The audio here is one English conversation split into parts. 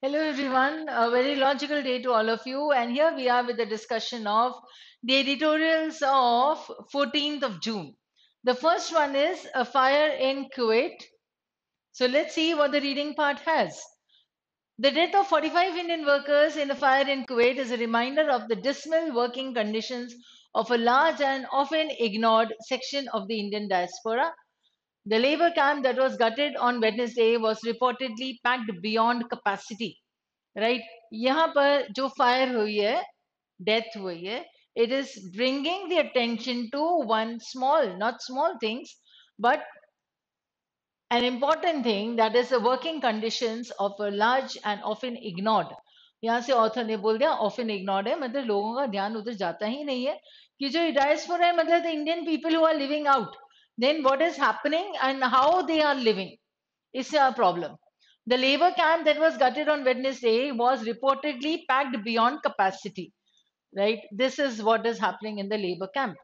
Hello, everyone. A very logical day to all of you. And here we are with the discussion of the editorials of 14th of June. The first one is a fire in Kuwait. So let's see what the reading part has. The death of 45 Indian workers in a fire in Kuwait is a reminder of the dismal working conditions of a large and often ignored section of the Indian diaspora. The labor camp that was gutted on Wednesday was reportedly packed beyond capacity. Right यहाँ पर जो fire हुई है death हुई है it is bringing the attention to one small not small things but an important thing that is the working conditions of a large and often ignored यहाँ से author ने बोल दिया often ignored है मतलब लोगों का ध्यान उधर जाता ही नहीं है कि जो डायस्पोरा है मतलब the Indian people who are living out then what is happening and how they are living is a problem. The labor camp that was gutted on Wednesday was reportedly packed beyond capacity. Right? This is what is happening in the labor camp.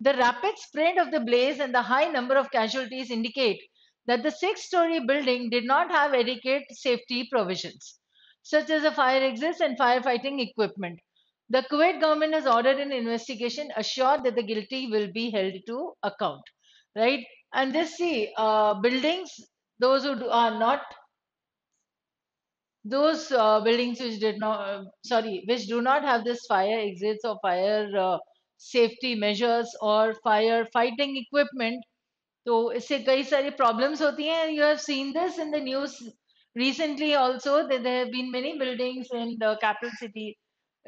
The rapid spread of the blaze and the high number of casualties indicate that the six-story building did not have adequate safety provisions, such as a fire exit and firefighting equipment. The Kuwait government has ordered an investigation, assured that the guilty will be held to account. Right? And this, see, buildings, those who are not those buildings which did not which do not have this fire exits or fire safety measures or fire fighting equipment तो इससे कई सारी problems होती हैं. You have seen this in the news recently also that there have been many buildings in the capital city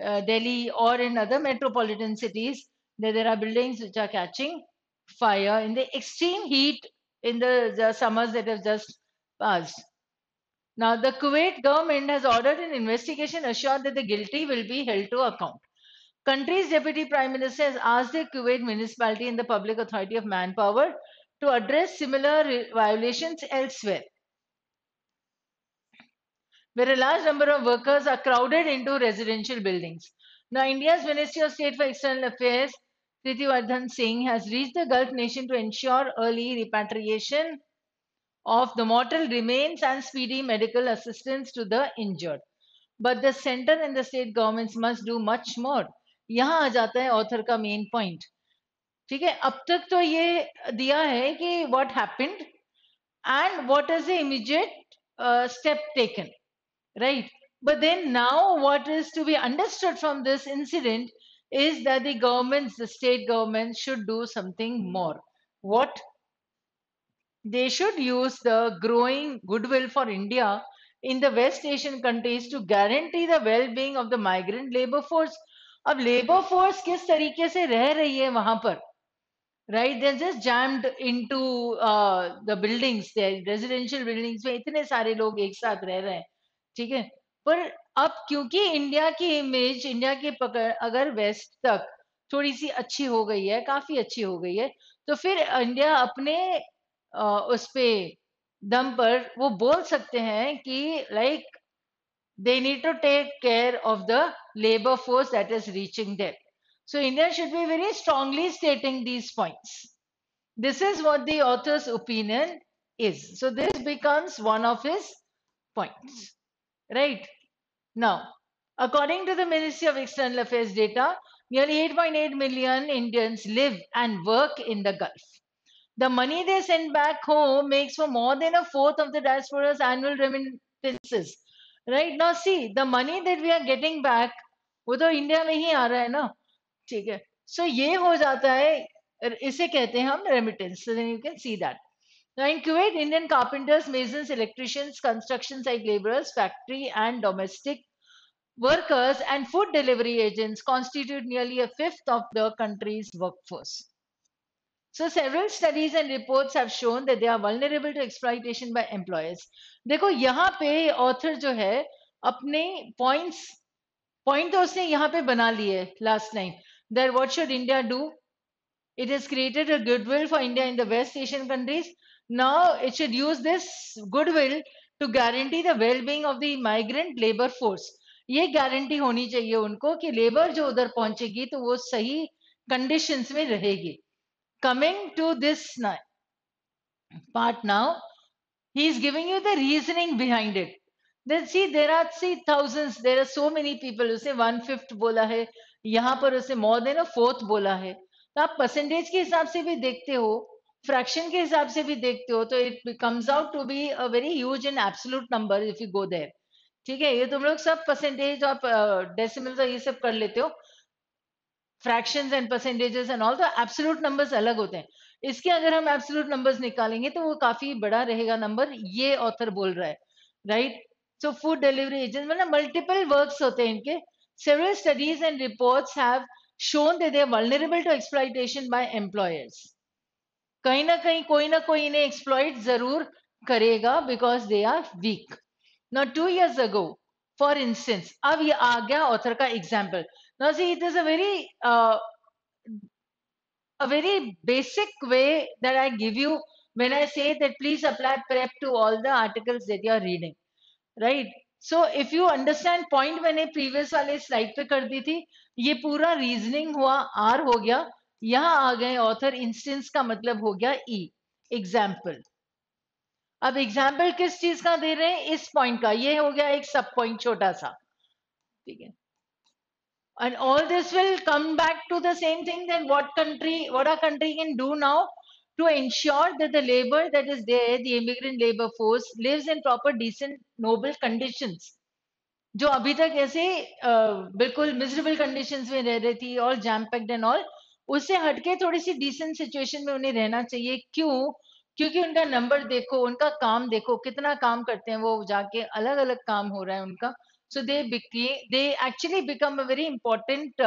Delhi or in other metropolitan cities that there are buildings which are catching fire in the extreme heat in the summers that have just passed. Now, the Kuwait government has ordered an investigation, assured that the guilty will be held to account. Country's deputy prime minister has asked the Kuwait municipality and the Public Authority of Manpower to address similar violations elsewhere, where a large number of workers are crowded into residential buildings. Now, India's Ministry of State for External Affairs, Priti Vardhan Singh, has reached the Gulf nation to ensure early repatriation of the mortal remains and speedy medical assistance to the injured. But the center and the state governments must do much more. यहाँ आ जाता है author का main point. ठीक है, अब तक तो ये दिया है कि what happened and what is the immediate step taken, right? But then now what is to be understood from this incident is that the governments, the state governments should do something more. What? They should use the growing goodwill for India in the West Asian countries to guarantee the well-being of the migrant labor force. अब labor force किस तरीके से रह रही है वहां पर, right? They're just jammed into the buildings, their residential buildings में इतने सारे लोग एक साथ रह रहे हैं, ठीक है? पर अब क्योंकि इंडिया की इमेज, इंडिया की पकड़ अगर वेस्ट तक थोड़ी सी अच्छी हो गई है, काफी अच्छी हो गई है, तो फिर इंडिया अपने उस पे दम पर वो बोल सकते हैं कि like they need to take care of the labor force that is reaching there. So India should be very strongly stating these points. This is what the author's opinion is. So this becomes one of his points, right? Now, according to the Ministry of External Affairs data, nearly 8.8 million Indians live and work in the Gulf. The money they send back home makes for more than a fourth of the diaspora's annual remittances. Right now, see, the money that we are getting back, वो तो India में ही आ रहा है ना, ठीक है? So ये हो जाता है, इसे कहते हैं हम remittance. So then you can see that. Now in Kuwait, Indian carpenters, masons, electricians, construction site laborers, factory and domestic workers, and food delivery agents constitute nearly a fifth of the country's workforce. So several studies and reports have shown that they are vulnerable to exploitation by employers. देखो यहाँ पे author जो है अपने point तो उसने यहाँ पे बना लिए last line that what should India do? It has created a goodwill for India in the West Asian countries. Now it should use this goodwill to guarantee the well-being of the migrant labor force. ये guarantee होनी चाहिए उनको कि labour जो उधर पहुंचेगी तो वो सही कंडीशंस में रहेगी. Coming to this part now, he is giving you the reasoning behind it. Then see, there are see thousands, there are so many people. उसे 1/5 बोला है, यहाँ पर उसे more than a fourth बोला है. तो आप परसेंटेज के हिसाब से भी देखते हो, फ्रैक्शन के हिसाब से भी देखते हो, तो it comes out to be a very huge and absolute number if you go there. ठीक है, ये तुम लोग सब परसेंटेज और डेसिमल्स और ये सब कर लेते हो, fractions and percentages and all, तो एब्सोल्यूट नंबर्स अलग होते हैं. इसके अगर हम एब्सोल्यूट नंबर्स निकालेंगे तो वो काफी बड़ा रहेगा नंबर, ये ऑथर बोल रहा है, right. So food delivery agent मतलब मल्टीपल वर्क्स होते हैं इनके. Several studies and reports have shown that they are vulnerable to exploitation by employers. कहीं ना कोई इन्हें एक्सप्लॉइट जरूर करेगा because they are weak. Now, 2 years ago, for instance, अब ये आ गया ऑथर का example. Now, see, it is a very basic way that I give you when I say that please apply prep to all the articles that you are reading, right? So, if you understand point मैंने previous वाले slide पे कर दी थी, ये पूरा reasoning हुआ, R हो गया, यहाँ आ गए author instance का मतलब हो गया E, example. अब एग्जाम्पल किस चीज का दे रहे हैं, इस पॉइंट का, ये हो गया एक सब पॉइंट छोटा सा, ठीक है. And all this will come back to the same thing, that what our country can do now to ensure that the labor that is there, the immigrant labor force, lives in proper, decent, noble conditions. जो अभी तक ऐसे बिल्कुल miserable conditions में रह रही थी और जैम पैक्ड एंड ऑल, उससे हटके थोड़ी सी डिसेंट सिचुएशन में उन्हें रहना चाहिए. क्यों? क्योंकि उनका नंबर देखो, उनका काम देखो, कितना काम करते हैं वो, जाके अलग अलग काम हो रहा है उनका. So they actually become a very important,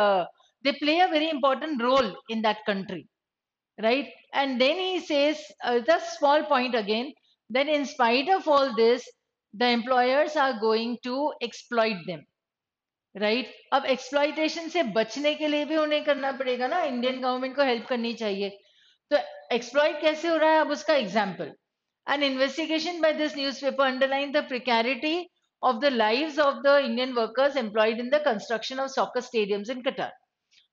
they play a very important role in that country, right? And then he says, the small point again, that in spite of all this, the employers are going to exploit them, right? अब exploitation से बचने के लिए भी उन्हें करना पड़ेगा ना, इंडियन गवर्नमेंट को हेल्प करनी चाहिए. तो एक्सप्लॉइट कैसे हो रहा है, अब उसका example. An investigation by this newspaper underlined the precarity of the lives of the Indian workers employed in the construction of soccer stadiums in Qatar.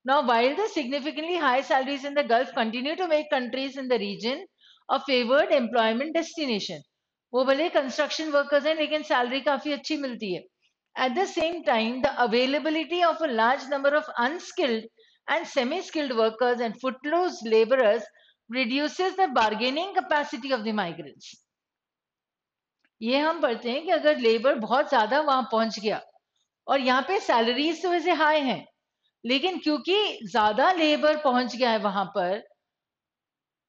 Now, while the significantly high salaries in the Gulf continue to make countries in the region a favored employment destination, वो भले construction workers हैं लेकिन salary काफी अच्छी मिलती है. At the same time, the availability of a large number of unskilled and semi-skilled workers and footloose laborers reduces the bargaining capacity of the migrants. ये हम पढ़ते हैं कि अगर लेबर बहुत ज्यादा वहां पहुंच गया, और यहाँ पे सैलरीज तो वैसे हाई हैं, लेकिन क्योंकि ज्यादा लेबर पहुंच गया है वहां पर,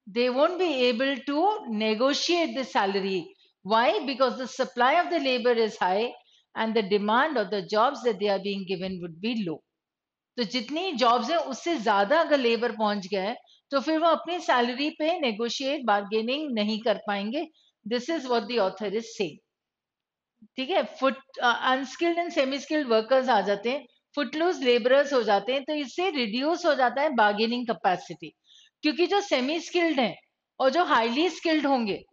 they won't be able to negotiate the salary. Why? Because the supply of the labor is high and the demand of the jobs that they are being given would be low. तो जितनी jobs है उससे ज्यादा अगर labour पहुंच गया है तो फिर वो अपनी सैलरी पे नेगोशिएट बार्गेनिंग नहीं कर पाएंगे. This is what the author is saying. ठीक है, foot unskilled and semi skilled workers आ जाते हैं, फुटलूज लेबरर्स हो जाते हैं, तो इससे रिड्यूस हो जाता है बार्गेनिंग कैपेसिटी. क्योंकि जो सेमी स्किल्ड हैं और जो हाईली स्किल्ड होंगे,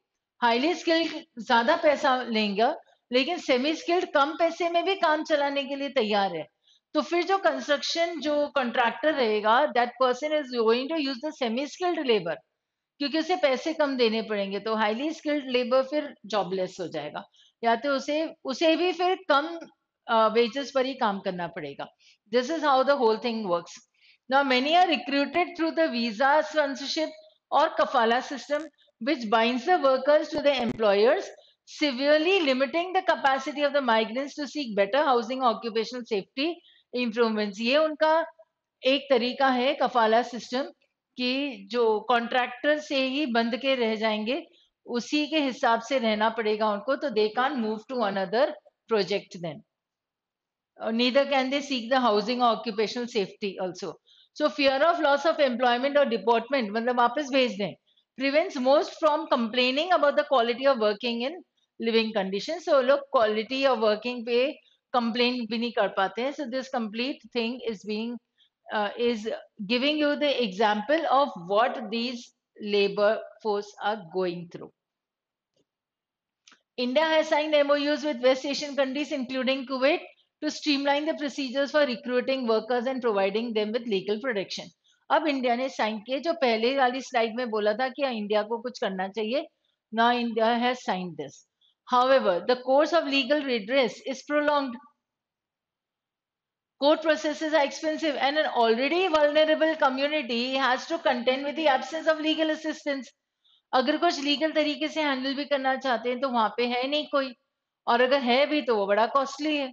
हाईली स्किल्ड ज्यादा पैसा लेंगे, लेकिन सेमी स्किल्ड कम पैसे में भी काम चलाने के लिए तैयार है. तो फिर जो कंस्ट्रक्शन जो कॉन्ट्रैक्टर रहेगा, that person is going to use the semi skilled labour, क्योंकि उसे पैसे कम देने पड़ेंगे. तो हाईली स्किल्ड लेबर फिर जॉबलेस हो जाएगा, या तो उसे उसे भी फिर कम वेजेस पर ही काम करना पड़ेगा. This is how the whole thing works. Now many are recruited through the visa sponsorship और कफाला system which binds the workers to the employers, severely limiting the capacity of the migrants to seek better housing, occupational safety improvements. ये उनका एक तरीका है कफाला system, कि जो contractor से ही बंद के रह जाएंगे, उसी के हिसाब से रहना पड़ेगा उनको, तो they can't move to another project then. Neither can they seek the housing or occupational safety also. So fear of loss of employment or deportment, मतलब वापस भेज दें, prevents most from complaining about the quality of working in living conditions. So लोग quality of working पे complain भी नहीं कर पाते हैं. So this complete thing is giving you the example of what these labor force are going through. India has signed MOUs with West Asian countries, including Kuwait, to streamline the procedures for recruiting workers and providing them with legal protection. अब India ने sign किए, जो पहले वाली slide में बोला था कि इंडिया को कुछ करना चाहिए. Now India has signed this. However, the course of legal redress is prolonged. Court processes are expensive, and an already vulnerable community has to contend with the absence of legal assistance. अगर कुछ legal तरीके से handle भी करना चाहते हैं तो वहां पे है नहीं कोई, और अगर है भी तो वो बड़ा कॉस्टली है,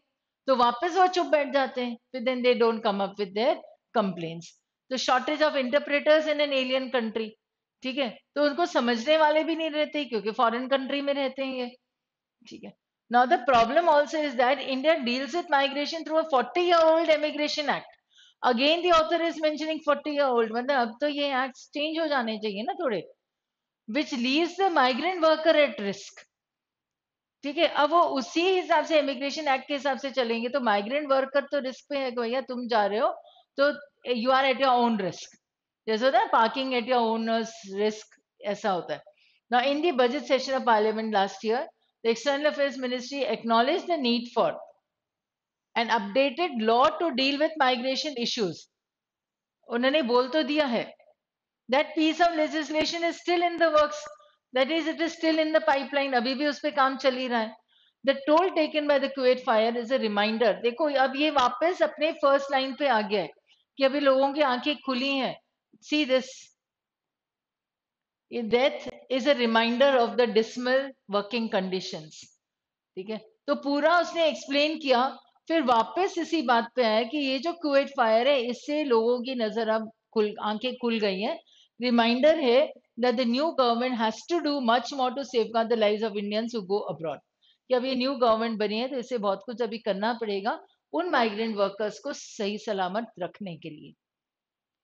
तो वापस वो चुप बैठ जाते हैं, फिर then they don't come up with their complaints. तो shortage of interpreters in an alien country. ठीक है, तो उनको समझने वाले भी नहीं रहते क्योंकि फॉरेन कंट्री में रहते हैं ये. ठीक है. Now the problem also is that India deals with migration through a 40-year-old Immigration Act. Again the author is mentioning 40-year-old. मतलब अब तो ये acts change हो जाने चाहिए ना थोड़े, which leaves the migrant worker at risk. ठीक है, अब वो उसी हिसाब से इमिग्रेशन एक्ट के हिसाब से चलेंगे तो माइग्रेंट वर्कर तो रिस्क पे है कि भैया तुम जा रहे हो तो you are at your own risk. जैसे होता है parking at your own risk, ऐसा होता है. Now, in the budget session of Parliament last year, the External Affairs Ministry acknowledged the need for an updated law to deal with migration issues. उन्होंने बोल तो दिया है. That piece of legislation is still in the works. That is, it is still in the pipeline. अभी भी उस पे काम चल ही रहा है. The toll taken by the Kuwait fire is a reminder. देखो अब ये वापस अपने फर्स्ट लाइन पे आ गया है कि अभी लोगों की आंखें खुली हैं. See this. Death is a reminder of the dismal working conditions. ठीक है, तो पूरा उसने एक्सप्लेन किया, फिर वापस इसी बात पे आया कि ये जो कुवैत फायर है इससे लोगों की नजर अब खुल आंखें खुल गई हैं. रिमाइंडर है that the new government has to do much more to safeguard the lives of Indians who go abroad. कि अब ये न्यू गवर्नमेंट बनी है तो इससे बहुत कुछ अभी करना पड़ेगा उन माइग्रेंट वर्कर्स को सही सलामत रखने के लिए.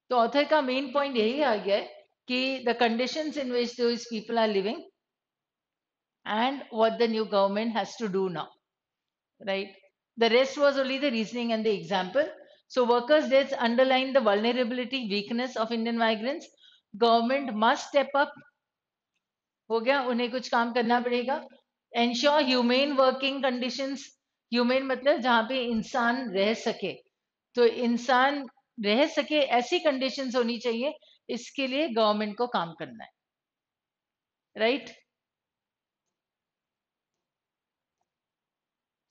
तो ऑथर का मेन पॉइंट यही आ गया है कि the conditions in which those people are living and what the new government has to do now, right? The rest was only the reasoning and the example. So workers' deaths underline the vulnerability, weakness of Indian migrants. Government must step up. हो गया, उन्हें कुछ काम करना पड़ेगा. Ensure humane working conditions. Humane मतलब जहाँ पे इंसान रह सके, तो इंसान रह सके ऐसी कंडीशंस होनी चाहिए. इसके लिए गवर्नमेंट को काम करना है, right?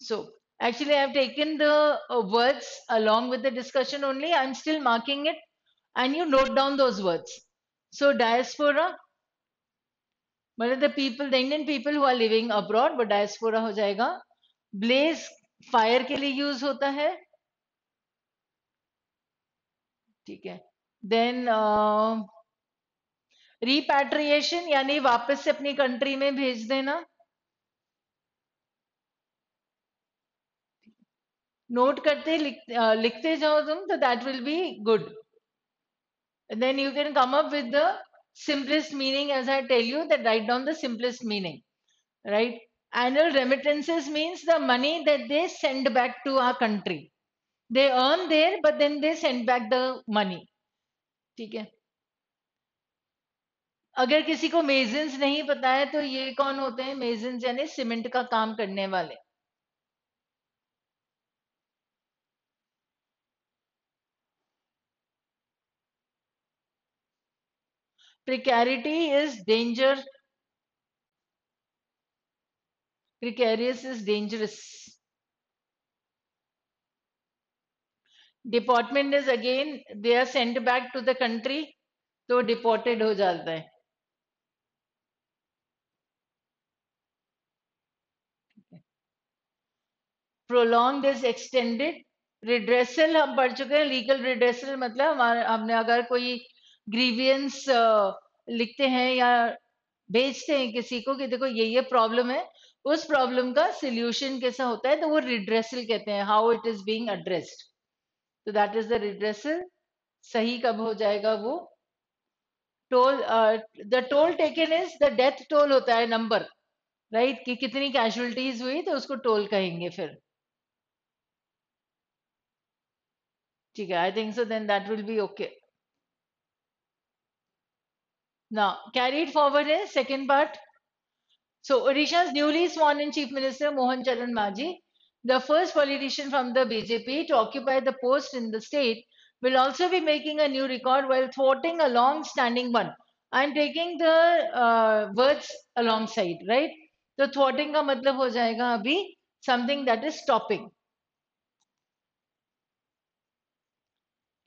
So actually, I have taken the words along with the discussion only. I'm still marking it, and you note down those words. So diaspora, मतलब the people, the Indian people who are living abroad, वो diaspora हो जाएगा. Blaze fire के लिए use होता है, ठीक है. Then repatriation यानी वापस से अपनी कंट्री में भेज देना. नोट करते लिखते जाओ तुम तो that will be good. And then you can come up with the simplest meaning, as I tell you, that write down the simplest meaning, right? Annual remittances means the money that they send back to our country. They earn there, but then they send back the money. ठीक है. अगर किसी को मेजन्स नहीं पता है तो ये कौन होते हैं? मेजन्स यानी सीमेंट का काम करने वाले. Precarity is danger. Precarious is dangerous. Deportment is again they are sent back to the country, तो डिपोर्टेड हो जाता है. Prolong is extended. रिड्रेसल हम पढ़ चुके हैं. लीगल रिड्रेसल मतलब हमारे हमने अगर कोई ग्रीवियंस लिखते हैं या भेजते हैं किसी को कि देखो ये प्रॉब्लम है, उस प्रॉब्लम का सोल्यूशन कैसा होता है तो वो रिड्रेसल कहते हैं. How it is being addressed, तो दैट इज द रिड्रेसल. सही कब हो जाएगा वो? Toll, the toll taken is the death toll होता है नंबर, राइट? कि कितनी कैजुअलिटीज हुई तो उसको टोल कहेंगे फिर. ठीक है, I think so then that will be okay. Now, carried forward is second part. So, Odisha's newly sworn in Chief Minister Mohan Charan Majhi, the first politician from the BJP to occupy the post in the state, will also be making a new record while thwarting a long-standing one. I'm taking the words alongside, right? तो थ्वॉटिंग का मतलब हो जाएगा अभी something that is stopping,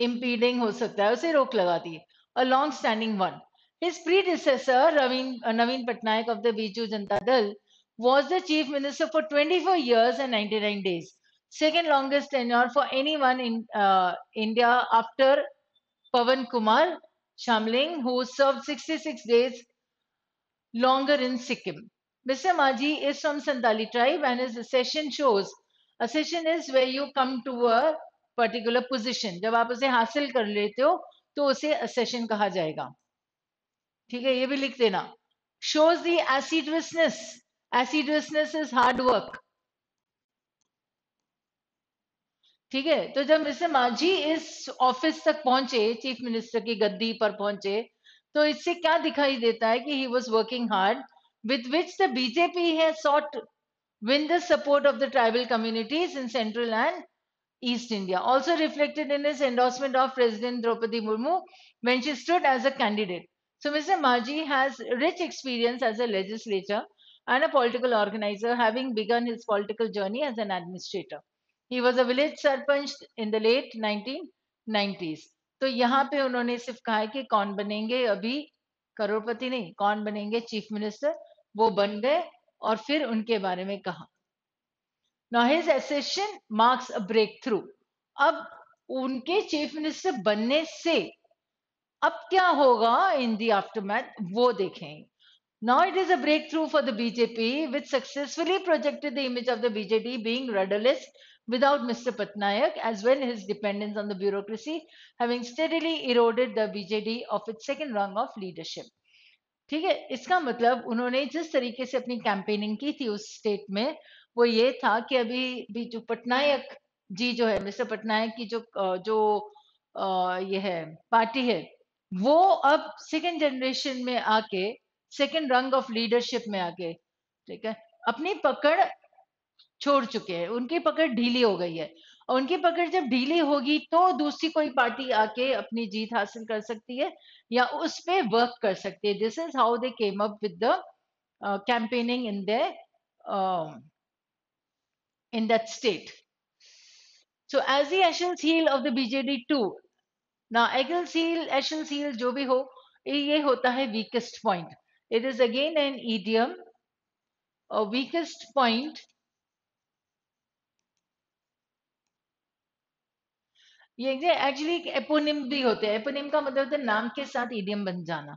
impeding हो सकता है, उसे रोक लगाती है, a long standing one. His predecessor Naveen Patnaik of the Biju Janata Dal was the chief minister for 24 years and 99 days, second longest tenure for anyone in India after Pavan Kumar Shamling, who served 66 days longer in Sikkim. Mr. Maji is from Santali tribe and his accession shows. Accession is where you come to a particular position. जब आप उसे हासिल कर लेते हो तो उसे accession कहा जाएगा. ठीक है, ये भी लिख देना. Shows the assiduousness. Assiduousness is hard work. ठीक है, तो जब मिस्टर माझी इस ऑफिस तक पहुंचे, चीफ मिनिस्टर की गद्दी पर पहुंचे, तो इससे क्या दिखाई देता है कि he was working hard, with which the BJP has sought to win the support of the tribal communities in central and East India, also reflected in his endorsement of President Draupadi Murmu when she stood as a candidate. So Mr. Maji has rich experience as a legislator and a political organizer, having begun his political journey as an administrator. He was a village sarpanch in the late 1990s. तो यहाँ पे उन्होंने सिर्फ कहा है कि कौन बनेंगे, अभी करोड़पति नहीं, कौन बनेंगे चीफ मिनिस्टर, वो बन गए और फिर उनके बारे में कहा. Now his accession marks a breakthrough. अब उनके चीफ मिनिस्टर बनने से अब क्या होगा in the aftermath वो देखें. Now it is a breakthrough for the BJP, which successfully projected the image of the BJD being rudderless without Mr. Patnaik, as well as his dependence on the bureaucracy, having steadily eroded the BJD of its second rung of leadership. ठीक है, इसका मतलब उन्होंने जिस तरीके से अपनी campaigning की थी उस स्टेट में, वो ये था कि अभी भी जो पटनायक जी जो है, मिस्टर पटनायक की जो ये है पार्टी है, वो अब सेकेंड जनरेशन में आके, सेकेंड रंग ऑफ लीडरशिप में आके, ठीक है, अपनी पकड़ छोड़ चुके हैं, उनकी पकड़ ढीली हो गई है, और उनकी पकड़ जब ढीली होगी तो दूसरी कोई पार्टी आके अपनी जीत हासिल कर सकती है या उस पे वर्क कर सकती है. This is how they came up with the campaigning in that state. So as the Achilles heel of the BJD too. Now Achilles heel जो भी हो, ये होता है weakest point. It is again an idiom. A weakest point, ये actually eponym भी होते हैं. एपोनिम का मतलब होता है नाम के साथ इडियम बन जाना.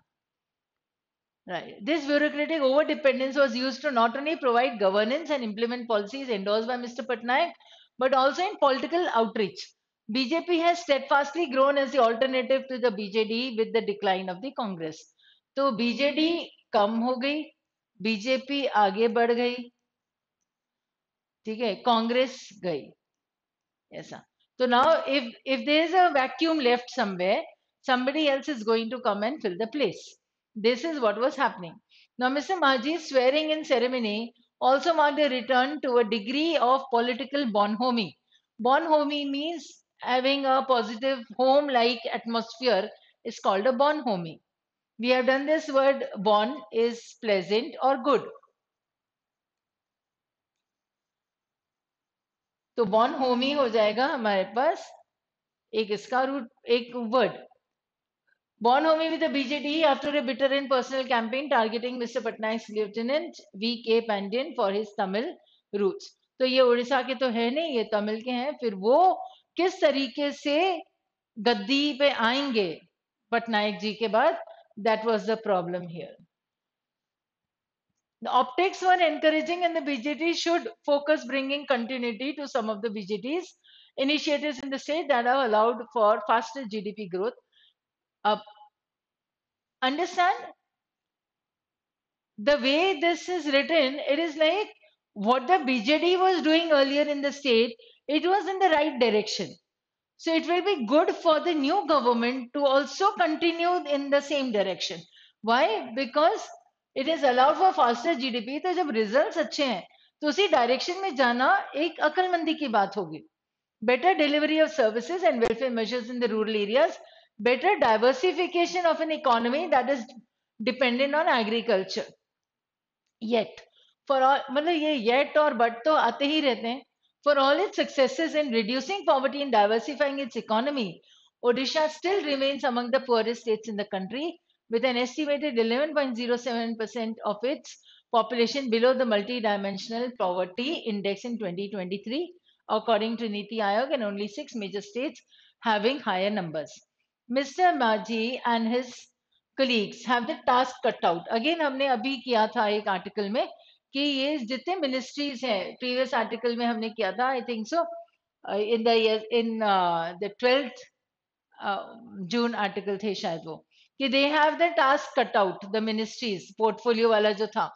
Right. This bureaucratic overdependence was used to not only provide governance and implement policies endorsed by Mr. Patnaik, but also in political outreach. BJP has steadfastly grown as the alternative to the BJD with the decline of the Congress. तो BJD कम हो गई, BJP आगे बढ़ गई, ठीक है, कांग्रेस गई, ऐसा. So now if there is a vacuum left somewhere, somebody else is going to come and fill the place. This is what was happening. Now Mr. Maji's swearing in ceremony also marked a return to a degree of political bonhomie. Bonhomie means having a positive home-like atmosphere is called a bonhomie. We have done this word bon is pleasant or good. तो bonhomie हो जाएगा हमारे पास एक इसका root, एक word. Bonhomie with the BJD after a bitter and personal campaign targeting Mr. Patnaik's lieutenant V.K. Pandian for his Tamil roots. तो ये उड़ीसा के तो है नहीं, ये तमिल के हैं. फिर वो किस तरीके से गद्दी पे आएंगे पटनायक जी के बाद, that was the problem here. The optics were encouraging and the BJD should focus bringing continuity to some of the BJD's initiatives in the state that have allowed for faster GDP growth. Understand the way this is written, it is like what the BJD was doing earlier in the state, it was in the right direction. So it will be good for the new government to also continue in the same direction. Why? Because it is allowed for faster GDP. तो जब results अच्छे हैं तो उसी direction में जाना एक अकलमंदी की बात होगी. Better delivery of services and welfare measures in the rural areas, better diversification of an economy that is dependent on agriculture. Yet, for all, मतलब ये येट और बट तो आते ही रहते हैं. For all it's successes in reducing poverty and diversifying it's economy, Odisha still remains among the poorest states in the country, with an estimated 11.07% of its population below the multidimensional poverty index in 2023, according to Niti Aayog, and only 6 major states having higher numbers. Mr. Maji and his colleagues have the task cut out. Again, हमने अभी किया था एक article में कि ये जितने ministries हैं, प्रीवियस आर्टिकल में हमने किया था, आई think so in the 12th June article थे शायद वो, कि they have the task cut out, the ministries portfolio वाला जो था.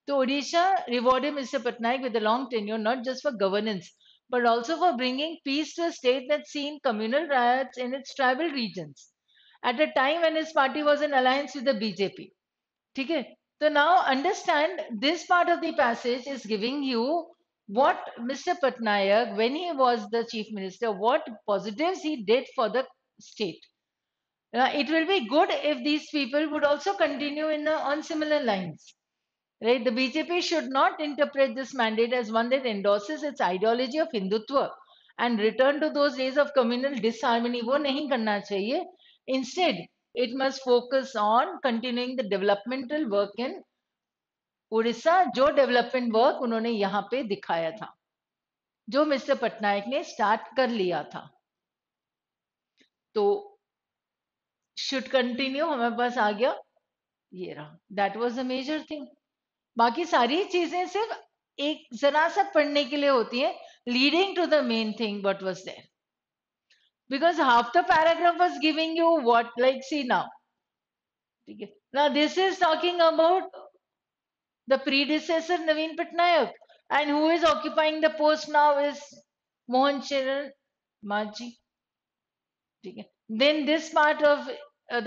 तो Odisha rewarded mister Patnaik with long tenure, not just for governance but also for bringing peace to a state that's seen communal riots in its tribal regions at a time when his party was in alliance with the BJP. ठीक है. So now understand, this part of the passage is giving you what Mr. Patnaik, when he was the chief minister, what positives he did for the state. It will be good if these people would also continue on similar lines. Right? The BJP should not interpret this mandate as one that endorses its ideology of Hindutva and return to those days of communal disharmony. वो नहीं करना चाहिए. Instead, it must focus on continuing the developmental work in Orissa, जो development work उन्होंने यहाँ पे दिखाया था, जो मिस्टर पटनायक ने स्टार्ट कर लिया था, तो शुड कंटिन्यू. हमारे पास आ गया, ये रहा. That was the major thing. बाकी सारी चीजें सिर्फ एक जरा सा पढ़ने के लिए होती है, leading to the main thing what was there, because half the paragraph was giving you what, like see now. ठीक है. Now this is talking about the predecessor Naveen Patnaik, and who is occupying the post now is Mohan Charan Maji. Okay. Then this part of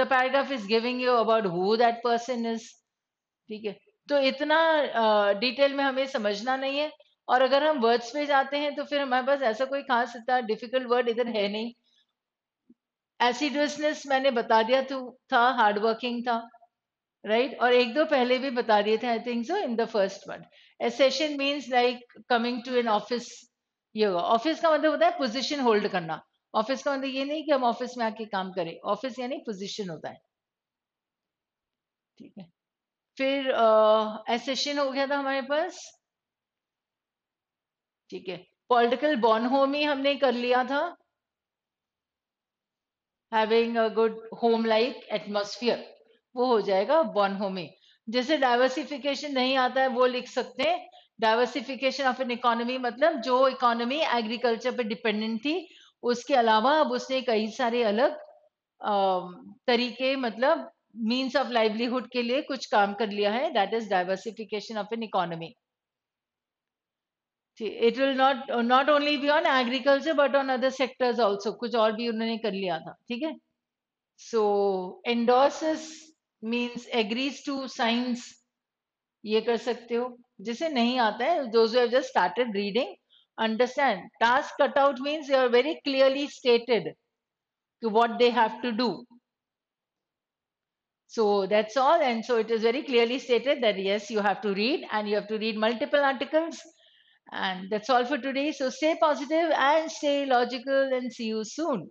the paragraph is giving you about who that person is. ठीक है. तो इतना detail में हमें समझना नहीं है, और अगर हम वर्ड्स पे जाते हैं तो फिर हमारे पास ऐसा कोई खास इतना डिफिकल्ट वर्ड इधर है नहीं. एसिडुअसनेस मैंने बता दिया तो था, हार्ड वर्किंग था, राइट. और एक दो पहले भी बता दिए थे, I think so, in the first one. Accession means like coming to an office. ये होगा. ऑफिस का मतलब होता है पोजीशन होल्ड करना. ऑफिस का मतलब ये नहीं कि हम ऑफिस में आके काम करें. ऑफिस यानी पोजीशन होता है. ठीक है. फिर एसेशन हो गया था हमारे पास. ठीक है. पॉलिटिकल बॉनहोमी हमने कर लिया था, having a good home like atmosphere, वो हो जाएगा बॉनहोमी. जैसे डाइवर्सिफिकेशन नहीं आता है वो लिख सकते हैं. डाइवर्सिफिकेशन ऑफ एन इकोनॉमी मतलब जो इकोनॉमी एग्रीकल्चर पे डिपेंडेंट थी, उसके अलावा अब उसने कई सारे अलग तरीके, मतलब मीन्स ऑफ लाइवलीहुड के लिए कुछ काम कर लिया है. That is diversification of an economy. It will not only be on agriculture but on other sectors also. कुछ और भी उन्होंने कर लिया था. ठीक है. So endorses means agrees to signs, ये कर सकते हो. जिसे नहीं आता है, those who have just started reading, understand. Task cut out means you are very clearly stated to what they have to do. So that's all, and so it is very clearly stated that yes, you have to read, and you have to read multiple articles, and that's all for today. So stay positive and stay logical, and see you soon.